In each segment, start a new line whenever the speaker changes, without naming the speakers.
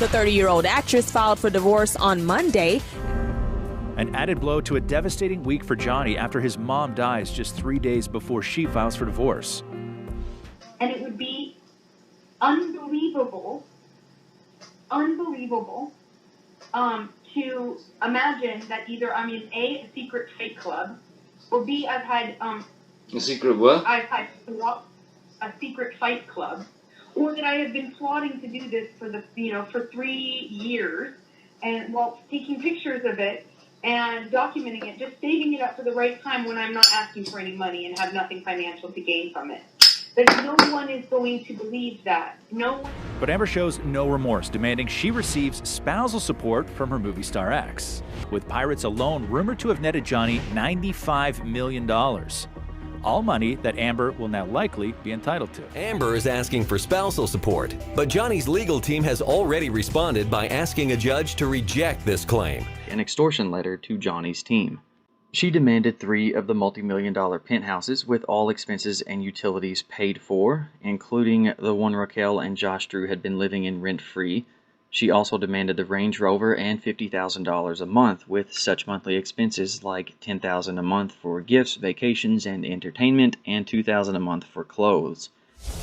The 30-year-old actress filed for divorce on Monday.
An added blow to a devastating week for Johnny after his mom dies just 3 days before she files for divorce.
And it would be unbelievable to imagine that either I'm in a secret fake club, or B, I've had
a secret what?
I've had a secret fight club, or that I have been plotting to do this for 3 years, and while taking pictures of it and documenting it, just saving it up for the right time when I'm not asking for any money and have nothing financial to gain from it. That no one is going to believe that. No one.
But Amber shows no remorse, demanding she receives spousal support from her movie star ex, with Pirates alone rumored to have netted Johnny $95 million. All money that Amber will now likely be entitled to.
Amber is asking for spousal support, but Johnny's legal team has already responded by asking a judge to reject this claim.
An extortion letter to Johnny's team. She demanded 3 of the multi-million-dollar penthouses with all expenses and utilities paid for, including the one Raquel and Josh Drew had been living in rent-free. She also demanded the Range Rover and $50,000 a month, with such monthly expenses like $10,000 a month for gifts, vacations, and entertainment, and $2,000 a month for clothes.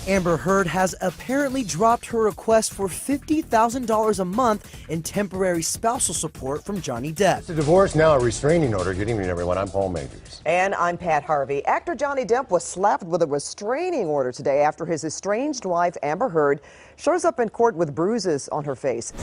Amber Heard has apparently dropped her request for $50,000 a month in temporary spousal support from Johnny Depp.
It's a divorce, now a restraining order. Good evening, everyone. I'm Paul Majors.
And I'm Pat Harvey. Actor Johnny Depp was slapped with a restraining order today after his estranged wife, Amber Heard, shows up in court with bruises on her face.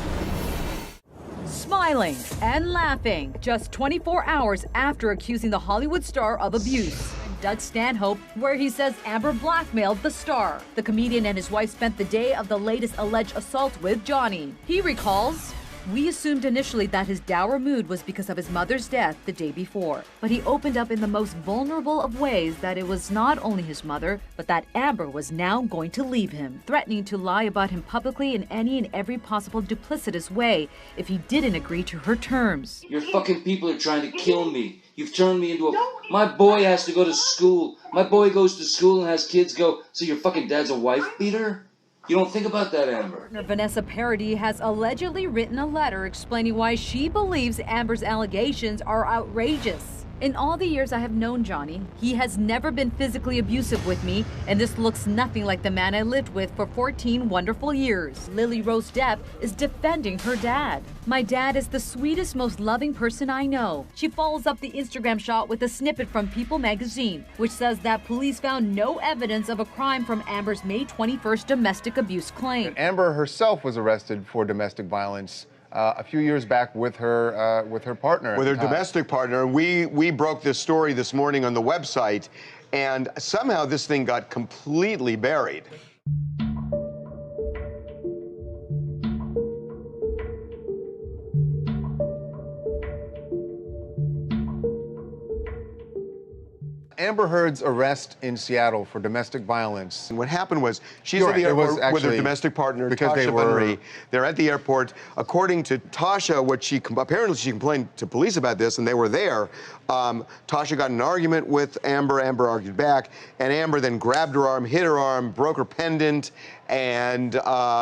Smiling and laughing just 24 hours after accusing the Hollywood star of abuse. Doug Stanhope, where he says Amber blackmailed the star. The comedian and his wife spent the day of the latest alleged assault with Johnny. He recalls, "We assumed initially that his dour mood was because of his mother's death the day before, but he opened up in the most vulnerable of ways that it was not only his mother, but that Amber was now going to leave him, threatening to lie about him publicly in any and every possible duplicitous way if he didn't agree to her terms."
Your fucking people are trying to kill me. You've turned me into a... My boy has to go to school. My boy goes to school and has kids go, so your fucking dad's a wife beater? You don't think about that, Amber.
Vanessa Paradis has allegedly written a letter explaining why she believes Amber's allegations are outrageous. "In all the years I have known Johnny, he has never been physically abusive with me, and this looks nothing like the man I lived with for 14 wonderful years." Lily Rose Depp is defending her dad. "My dad is the sweetest, most loving person I know." She follows up the Instagram shot with a snippet from People magazine, which says that police found no evidence of a crime from Amber's May 21st domestic abuse claim.
Amber herself was arrested for domestic violence a few years back with her partner.
With her domestic partner. We broke this story this morning on the website, and somehow this thing got completely buried.
Amber Heard's arrest in Seattle for domestic violence.
And what happened was she's at the airport with her domestic partner, Tasha Benry. They're at the airport. According to Tasha, apparently she complained to police about this, and they were there. Tasha got in an argument with Amber. Amber argued back, and Amber then grabbed her arm, hit her arm, broke her pendant, and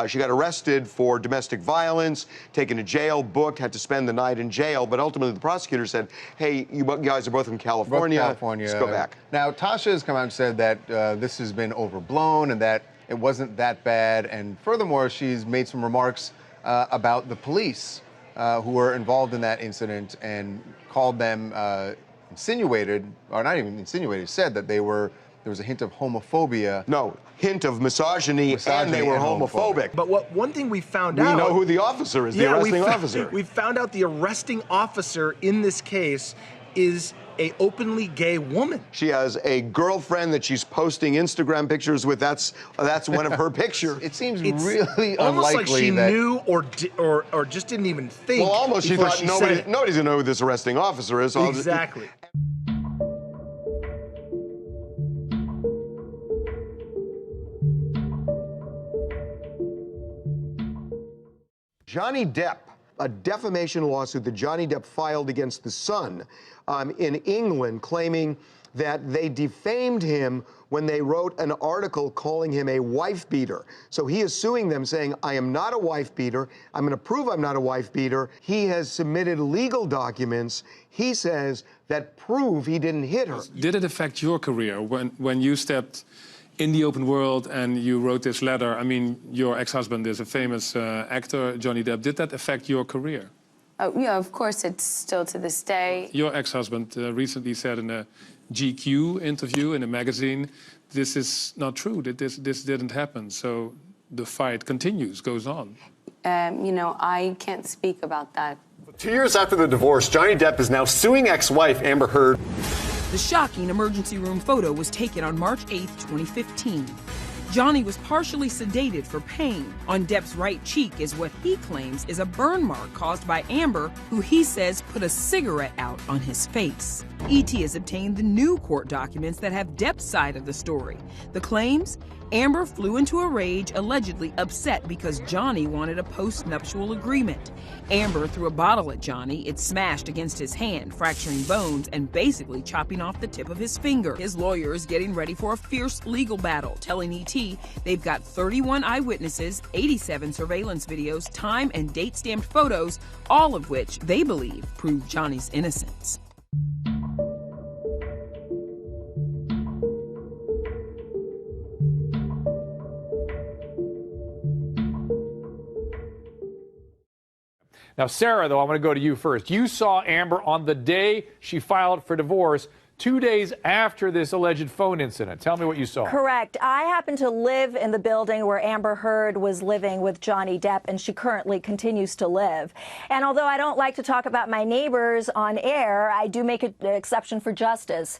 she got arrested for domestic violence, taken to jail, booked, had to spend the night in jail. But ultimately, the prosecutor said, "Hey, you guys are both from California. Let's go back."
Now, Tasha has come out and said that this has been overblown and that it wasn't that bad. And furthermore, she's made some remarks about the police who were involved in that incident and called them insinuated, or not even insinuated, said that there was a hint of homophobia.
No, hint of misogyny and they were homophobic.
But one thing we found out...
We know who the officer is, the arresting officer.
We found out the arresting officer in this case is a openly gay woman.
She has a girlfriend that she's posting Instagram pictures with. That's one of her pictures.
It seems really
almost
unlikely
like she knew or just didn't even think.
Well, almost she thought nobody's gonna know who this arresting officer is.
Exactly.
Johnny Depp a defamation lawsuit that Johnny Depp filed against The Sun in England, claiming that they defamed him when they wrote an article calling him a wife beater. So he is suing them, saying, I am not a wife beater. I'm going to prove I'm not a wife beater. He has submitted legal documents, he says, that prove he didn't hit her.
Did it affect your career when you stepped in the open world and you wrote this letter? I mean, your ex-husband is a famous actor, Johnny Depp. Did that affect your career?
Oh, yeah, of course, it's still to this day.
Your ex-husband recently said in a GQ interview in a magazine, this is not true, that this didn't happen. So the fight continues, goes on.
You know, I can't speak about that.
2 years after the divorce, Johnny Depp is now suing ex-wife Amber Heard.
The shocking emergency room photo was taken on March 8, 2015. Johnny was partially sedated for pain. On Depp's right cheek is what he claims is a burn mark caused by Amber, who he says put a cigarette out on his face. ET has obtained the new court documents that have Depp's side of the story. The claims? Amber flew into a rage, allegedly upset because Johnny wanted a post-nuptial agreement. Amber threw a bottle at Johnny. It smashed against his hand, fracturing bones and basically chopping off the tip of his finger. His lawyer is getting ready for a fierce legal battle, telling ET they've got 31 eyewitnesses, 87 surveillance videos, time and date-stamped photos, all of which they believe prove Johnny's innocence.
Now, Sarah, though, I want to go to you first. You saw Amber on the day she filed for divorce, 2 days after this alleged phone incident. Tell me what you saw.
Correct. I happen to live in the building where Amber Heard was living with Johnny Depp, and she currently continues to live. And although I don't like to talk about my neighbors on air, I do make an exception for justice.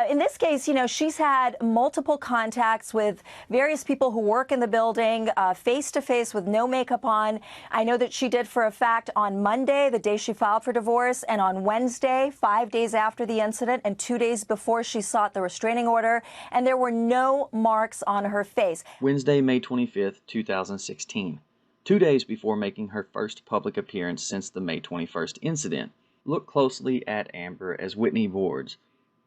In this case, you know, she's had multiple contacts with various people who work in the building, face-to-face with no makeup on. I know that she did for a fact on Monday, the day she filed for divorce, and on Wednesday, 5 days after the incident, and 2 days before she sought the restraining order, and there were no marks on her face.
Wednesday, May 25th, 2016. 2 days before making her first public appearance since the May 21st incident. Look closely at Amber as Whitney boards.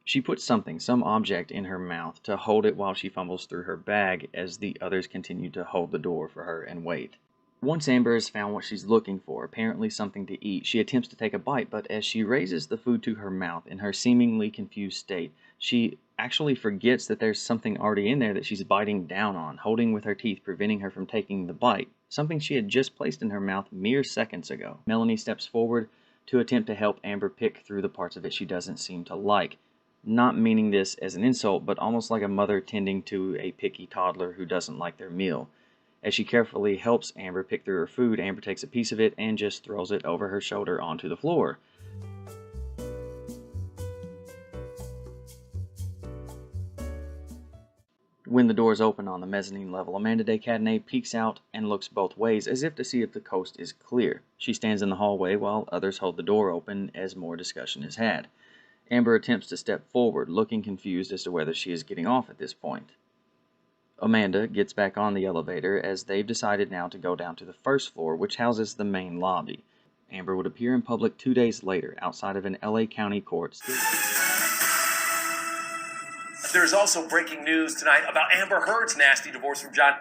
She puts some object in her mouth to hold it while she fumbles through her bag as the others continue to hold the door for her and wait. Once Amber has found what she's looking for, apparently something to eat, she attempts to take a bite, but as she raises the food to her mouth in her seemingly confused state, she actually forgets that there's something already in there that she's biting down on, holding with her teeth, preventing her from taking the bite, something she had just placed in her mouth mere seconds ago. Melanie steps forward to attempt to help Amber pick through the parts of it she doesn't seem to like, not meaning this as an insult, but almost like a mother tending to a picky toddler who doesn't like their meal. As she carefully helps Amber pick through her food, Amber takes a piece of it and just throws it over her shoulder onto the floor. When the doors open on the mezzanine level, Amanda de Cadenet peeks out and looks both ways as if to see if the coast is clear. She stands in the hallway while others hold the door open as more discussion is had. Amber attempts to step forward, looking confused as to whether she is getting off at this point. Amanda gets back on the elevator as they've decided now to go down to the first floor, which houses the main lobby. Amber would appear in public 2 days later outside of an LA County court.
There's also breaking news tonight about Amber Heard's nasty divorce from John.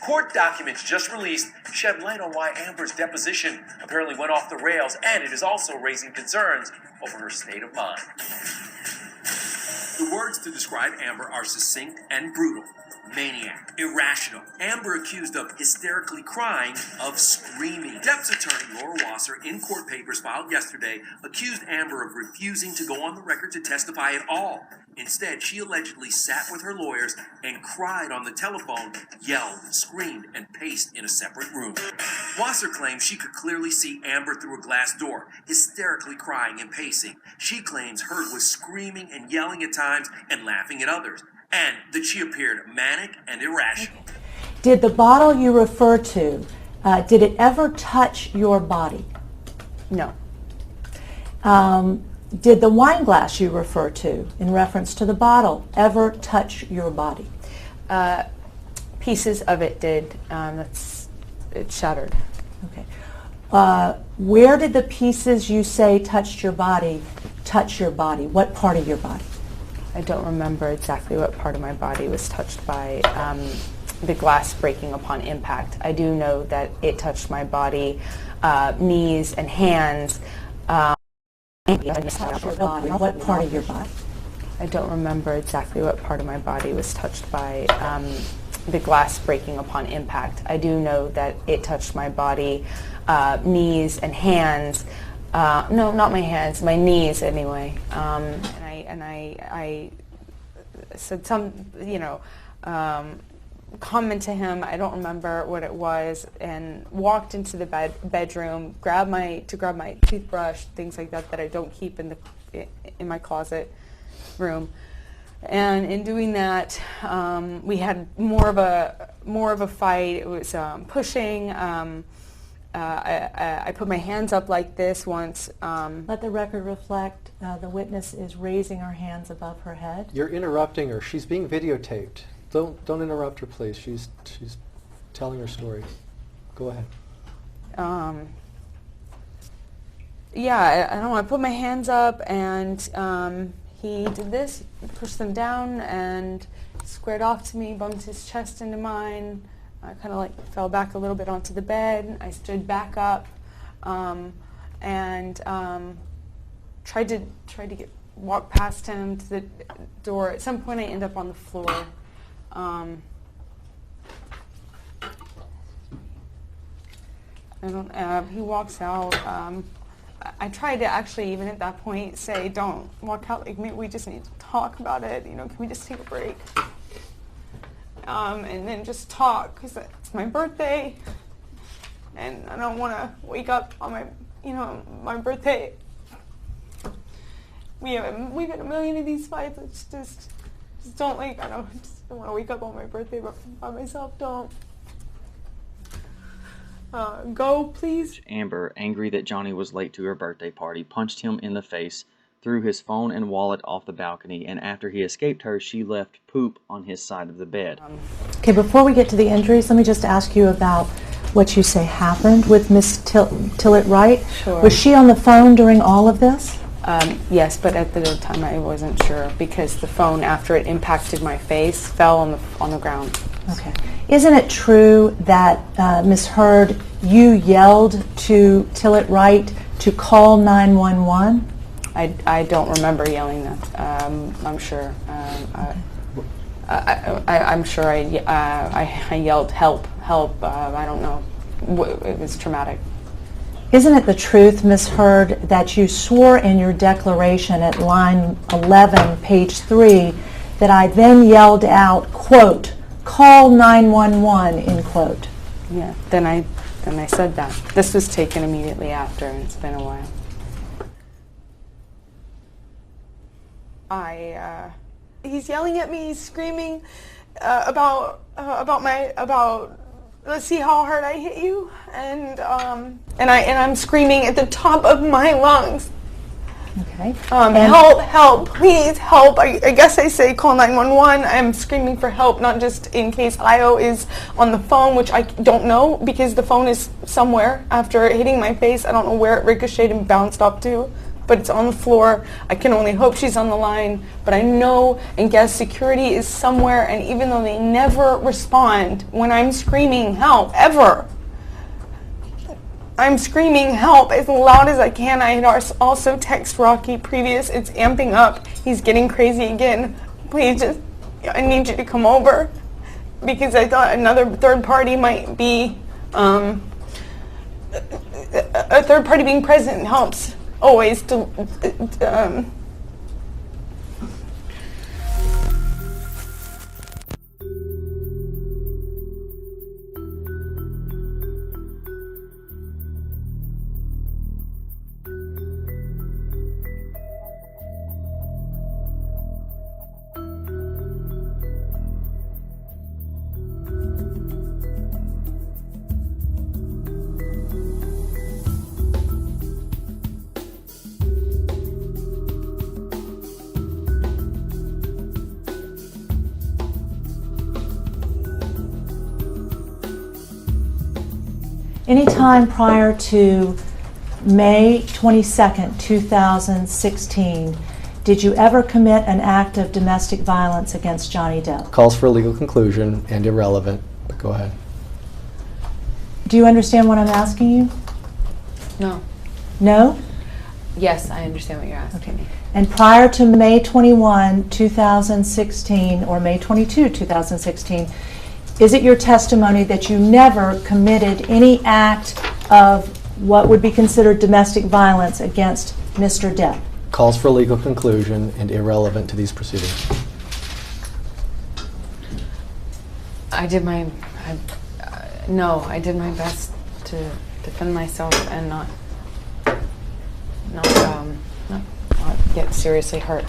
Court documents just released shed light on why Amber's deposition apparently went off the rails, and it is also raising concerns over her state of mind. The words to describe Amber are succinct and brutal. Maniac, irrational. Amber accused of hysterically crying, of screaming. Depp's attorney, Laura Wasser, in court papers filed yesterday, accused Amber of refusing to go on the record to testify at all. Instead, she allegedly sat with her lawyers and cried on the telephone, yelled, screamed, and paced in a separate room. Wasser claims she could clearly see Amber through a glass door, hysterically crying and pacing. She claims Heard was screaming and yelling at times and laughing at others, and that she appeared manic and irrational.
Did the bottle you refer to, did it ever touch your body?
No.
Did the wine glass you refer to, in reference to the bottle, ever touch your body?
Pieces of it did. It shattered.
Okay. Where did the pieces you say touched your body touch your body? What part of your body?
I don't remember exactly what part of my body was touched by the glass breaking upon impact. I do know that it touched my body, knees and hands.
What part of your body?
I don't remember exactly what part of my body was touched by the glass breaking upon impact. I do know that it touched my body, knees and hands. No, not my hands, my knees anyway. And I said some, comment to him. I don't remember what it was, and walked into the bedroom, grabbed my toothbrush, things like that I don't keep in my closet room. And in doing that, we had more of a fight. It was pushing. I put my hands up like this once.
Let the record reflect the witness is raising her hands above her head.
You're interrupting her. She's being videotaped. Don't interrupt her, please. She's telling her story. Go ahead.
Yeah, I don't know. I put my hands up, and he did this, pushed them down, and squared off to me, bumped his chest into mine. I kind of like fell back a little bit onto the bed. I stood back up, and tried to walk past him to the door. At some point, I end up on the floor. He walks out. I tried to actually, even at that point, say, "Don't walk out. Like, maybe we just need to talk about it. Can we just take a break?" And then just talk, because it's my birthday, and I don't want to wake up on my birthday. We've had a million of these fights. It's just don't I don't want to wake up on my birthday by myself. Don't. Go, please.
Amber, angry that Johnny was late to her birthday party, punched him in the face, threw his phone and wallet off the balcony, and after he escaped her, she left poop on his side of the bed.
Okay, before we get to the injuries, let me just ask you about what you say happened with Miss Tillett Wright.
Sure.
Was she on the phone during all of this?
Yes, but at the time I wasn't sure, because the phone, after it impacted my face, fell on the ground.
Okay. Isn't it true that, Ms. Heard, you yelled to Tillett Wright to call 911?
I don't remember yelling that. I'm sure. I'm sure I yelled, help, help. I don't know. It was traumatic.
Isn't it the truth, Ms. Heard, that you swore in your declaration at line 11, page 3, that I then yelled out, quote, call 911, end quote?
Yeah, then I said that. This was taken immediately after, and it's been a while. He's yelling at me, he's screaming about let's see how hard I hit you, and I'm screaming at the top of my lungs.
Okay.
Help, please, help. I guess I say call 911. I'm screaming for help, not just in case Io is on the phone, which I don't know, because the phone is somewhere after hitting my face. I don't know where it ricocheted and bounced up to, but it's on the floor. I can only hope she's on the line, but I know and guess security is somewhere, and even though they never respond when I'm screaming help, ever, I'm screaming help as loud as I can. I had also text Rocky previous. It's amping up. He's getting crazy again. Please, I need you to come over, because I thought another third party might be, a third party being present helps always to,
Anytime prior to May 22nd, 2016, did you ever commit an act of domestic violence against Johnny Depp?
Calls for a legal conclusion and irrelevant, but go ahead.
Do you understand what I'm asking you?
No.
No?
Yes, I understand what you're asking me.
And prior to May 21, 2016, or May 22, 2016, is it your testimony that you never committed any act of what would be considered domestic violence against Mr. Depp?
Calls for legal conclusion and irrelevant to these proceedings.
I did my, no, I did my best to defend myself and not get seriously hurt.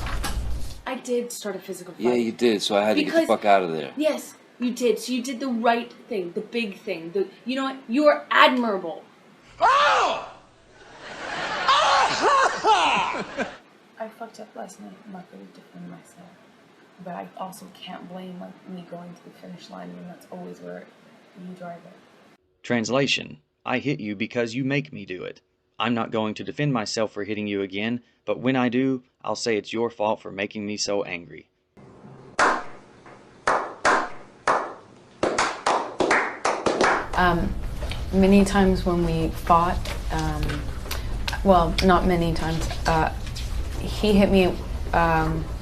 I did start a physical fight.
Yeah, you did, so I had to get the fuck out of there.
Yes, you did. So you did the right thing, the big thing. You know what? You are admirable. Oh! I fucked up last night. I'm not going to defend myself. But I also can't blame me going to the finish line when that's always where you drive it.
Translation: I hit you because you make me do it. I'm not going to defend myself for hitting you again, but when I do, I'll say it's your fault for making me so angry.
Many times when we fought, well, not many times, he hit me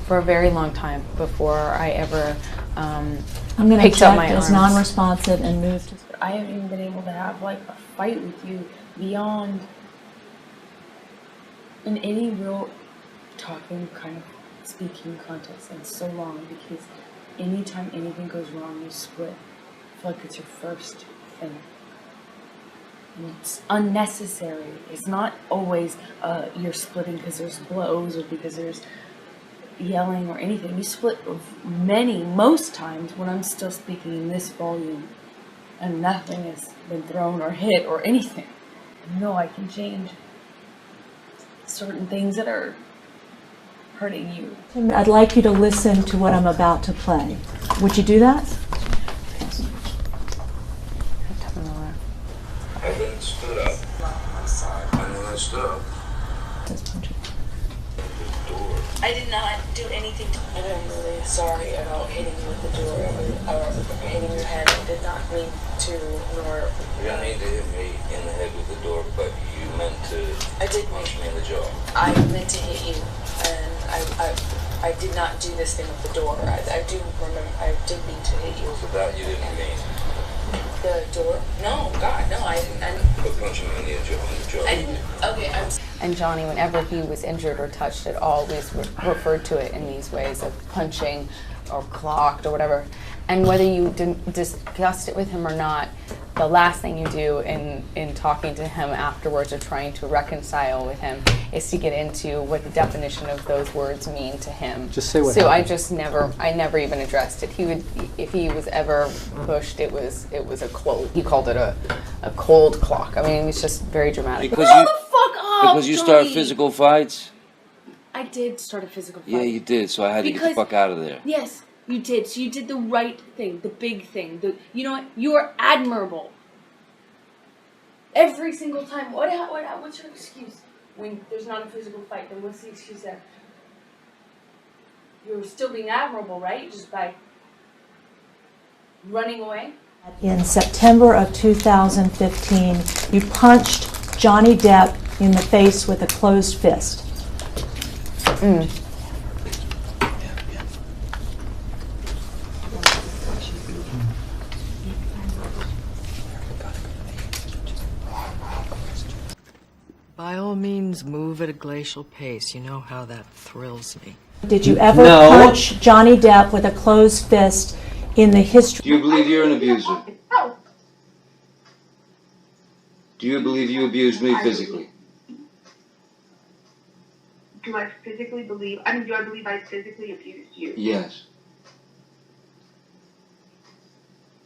for a very long time before I ever
I'm going to check as non-responsive and move to...
I haven't even been able to have like a fight with you beyond in any real talking kind of speaking context in so long, because anytime anything goes wrong, you split. I feel like it's your first thing. And it's unnecessary. It's not always you're splitting because there's blows or because there's yelling or anything. You split most times when I'm still speaking in this volume and nothing has been thrown or hit or anything. No, I can change certain things that are hurting you.
I'd like you to listen to what I'm about to play. Would you do that?
I then stood up. And then I stood up.
I did not do anything. And I'm really sorry about hitting you with the door or hitting your head. I did not mean to, nor...
You didn't mean to hit me in the head with the door, but you meant to punch me in the jaw.
I meant to hit you, and I did not do this thing with the door. I do remember, I did mean to hit you.
So that you didn't mean?
The door? No, God, no, I
But punching me in the jaw.
I didn't, okay,
And Johnny, whenever he was injured or touched at all, always referred to it in these ways of punching or clocked or whatever. And whether you discussed it with him or not, the last thing you do in talking to him afterwards or trying to reconcile with him is to get into what the definition of those words mean to him.
Just say what
So
happened.
I never even addressed it. He would, if he was ever pushed, it was a quote. He called it a cold clock. I mean, it was just very dramatic.
Because you start physical fights?
I did start a physical fight.
Yeah, you did, so I had to get the fuck out of there.
Yes, you did. So you did the right thing, the big thing. You know what? You are admirable. Every single time. What's your excuse when there's not a physical fight? Then what's the excuse there? You're still being admirable, right? Just by running away?
In September of 2015, you punched Johnny Depp in the face with a closed fist.
By all means, move at a glacial pace. You know how that thrills me.
Did you ever punch Johnny Depp with a closed fist in the history?
Do you believe you're an abuser? Do you believe you abused me physically?
Do I physically believe, do I believe I physically abused you?
Yes.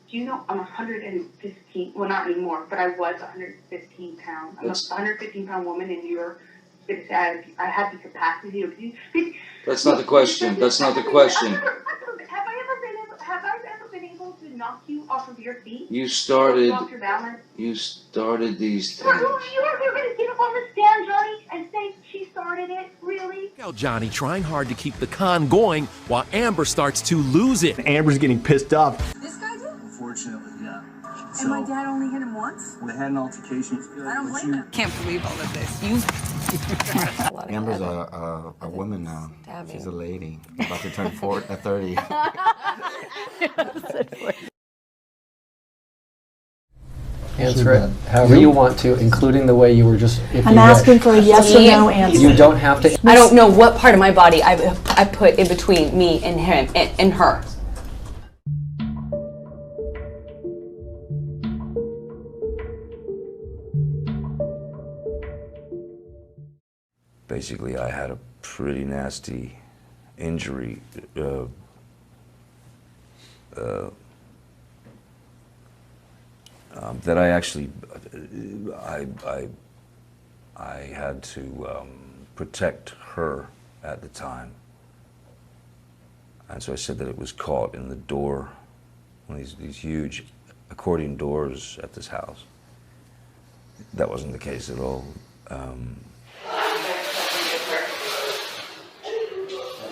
Do you know I'm 115, well not anymore, but I was 115 pounds. I'm a 115-pound woman and you're going to say I have the capacity to abuse.
That's not the question. That's not the question.
Have I ever been able to knock you off of your your feet?
You started.
Off your balance?
You started these
You're
things.
going to get up on the stand, Johnny, and say she started it? Really?
Johnny trying hard to keep the con going while Amber starts to lose it.
Amber's getting pissed off.
This guy did?
Unfortunately, yeah.
And my dad only hit him once?
We had an altercation.
I don't blame him.
Can't believe all of this. You.
Amber's a woman now. She's a lady. About to turn 30.
Answer it however you want to, including the way you were just. If
I'm
you
asking
wish.
for a yes or no answer.
You don't have to.
I don't know what part of my body I put in between me and him and her.
Basically, I had a pretty nasty injury. That I actually, I had to protect her at the time. And so I said that it was caught in the door, one of these huge accordion doors at this house. That wasn't the case at all.
I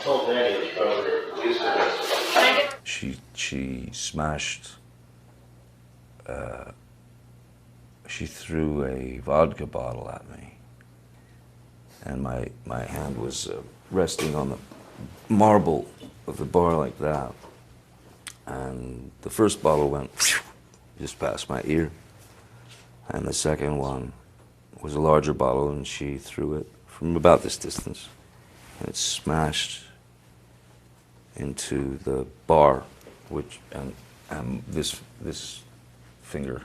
told Nanny
She smashed, she threw a vodka bottle at me. And my hand was resting on the marble of the bar like that. And the first bottle went just past my ear. And the second one was a larger bottle, and she threw it from about this distance. And it smashed into the bar, which, and this finger,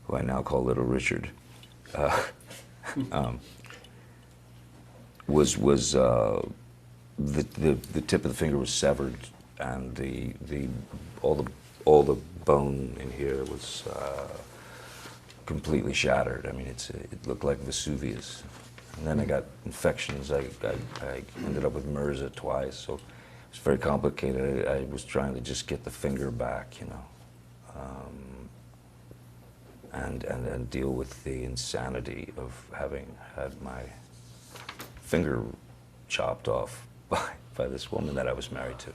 who I now call Little Richard, was the tip of the finger was severed, and all the bone in here was completely shattered. I mean, it looked like Vesuvius. And then I got infections. I ended up with MRSA twice, so it was very complicated. I was trying to just get the finger back, you know, and deal with the insanity of having had my finger chopped off by this woman that I was married to.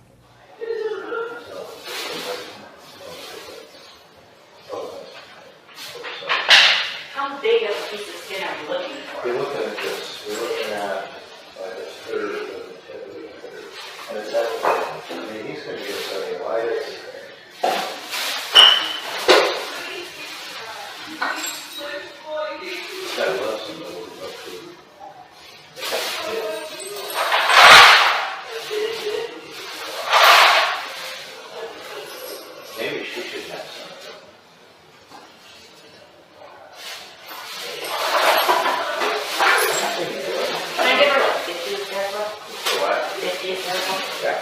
How big of a piece of skin are you looking for?
We're looking at this. We're looking at like a third of the tip of the finger. And it's that, I mean, he's going to get cellulitis. That loves him, but we're about to. Maybe she should have something.
Can I give her like 50 of Terrible?
What?
50 of Terrible?
Yeah.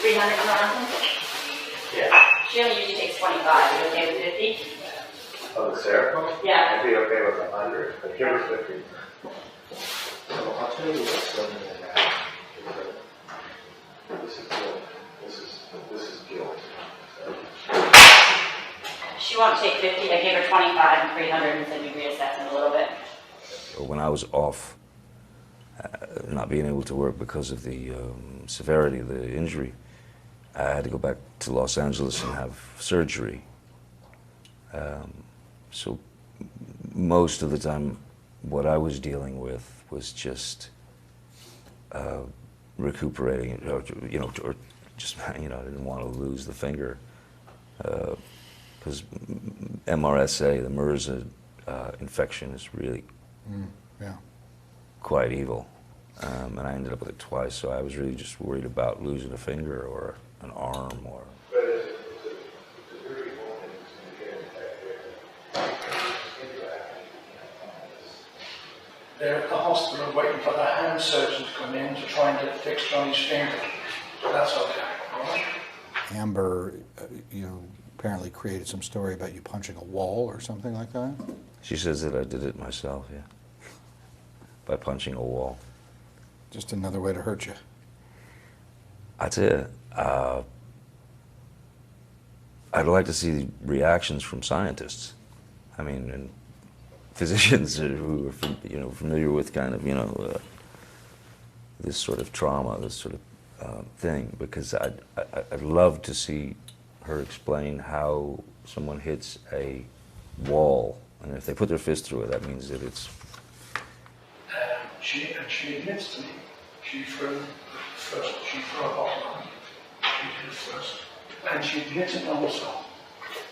300 for Johnson?
Yeah.
She only usually takes 25. Are you okay with 50?
Oh, the Seroquel?
Yeah.
I'd be okay with 100, but give her 50. So I'll tell you what's going in that. This is guilt. This is guilt.
She won't take 50. I gave her 25 and 300 and said we'd reassess in a little bit.
When I was off, not being able to work because of the severity of the injury, I had to go back to Los Angeles and have surgery. So most of the time, what I was dealing with was just recuperating, or just, I didn't want to lose the finger. Because MRSA, the MRSA infection, is really quite evil. And I ended up with it twice, so I was really just worried about losing a finger or an arm or...
They're at the hospital waiting for the hand surgeon to come in to try and get fixed Johnny's finger. So that's okay, all right?
Amber, apparently created some story about you punching a wall or something like that?
She says that I did it myself, yeah. By punching a wall.
Just another way to hurt you.
That's it. I'd like to see reactions from scientists. I mean, and physicians who are, you know, familiar with kind of, you know, this sort of trauma, this sort of thing, because I'd love to see her explain how someone hits a wall, and if they put their fist through it, that means that it's...
She admits to me, she threw a bottle on me. She did it first. And she admitted also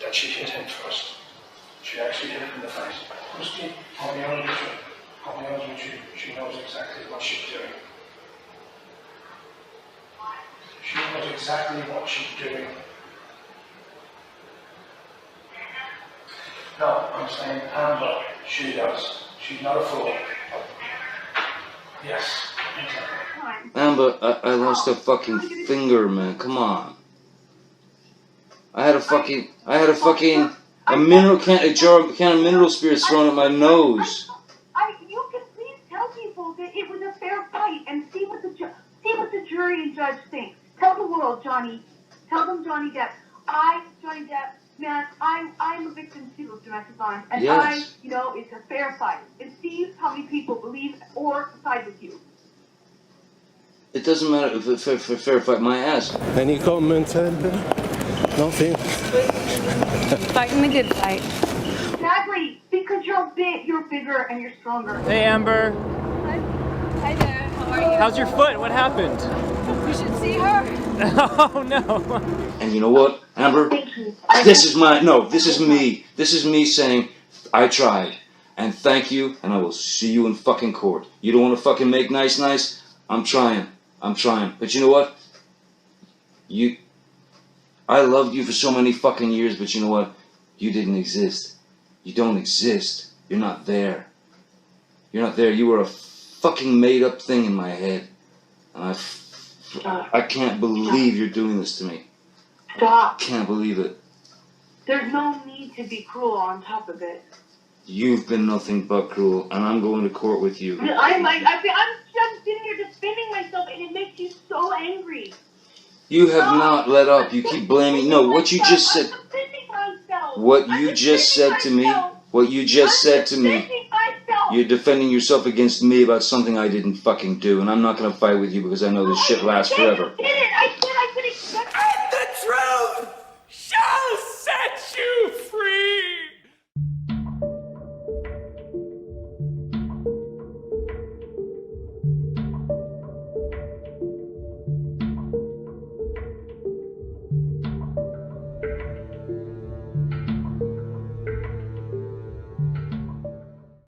that she hit him first. She actually hit him in the face. Christy, I'll be honest with you, she knows exactly what she's doing. She knows exactly what she's doing. No, I'm saying Amber, she does. She's not a fool. Yes, exactly.
Amber, I lost a fucking finger, man. Come on. I had a mineral can of mineral spirits thrown at my nose.
You can please tell people that it was a fair fight and see what the jury and judge think. Tell the world, Johnny. Tell them Johnny Depp. Johnny Depp, man, I'm a victim too of domestic violence, and
yes.
It's a fair fight. And see how many people believe or side with you.
It doesn't matter if it's a fair fight, my ass.
Any comment? Nothing.
Fighting the good fight. Exactly, because you're bigger and you're stronger.
Hey, Amber.
Hi there, how are you?
How's your foot? What happened?
You should see her.
Oh, no.
And you know what, Amber? This is me. This is me saying, I tried. And thank you, and I will see you in fucking court. You don't want to fucking make nice? I'm trying. But you know what? I loved you for so many fucking years, but you know what? You didn't exist. You don't exist. You're not there. You're not there. You were a fucking made up thing in my head. And I can't believe you're doing this to me.
Stop.
I can't believe it.
There's no need to be cruel on top of it.
You've been nothing but cruel, and I'm going to court with you.
I'm sitting here defending myself, and it makes you so angry.
You have not let up. You keep blaming. No, what you just said. What you just said to me. You're defending yourself against me about something I didn't fucking do, and I'm not going to fight with you because I know this shit lasts forever.
I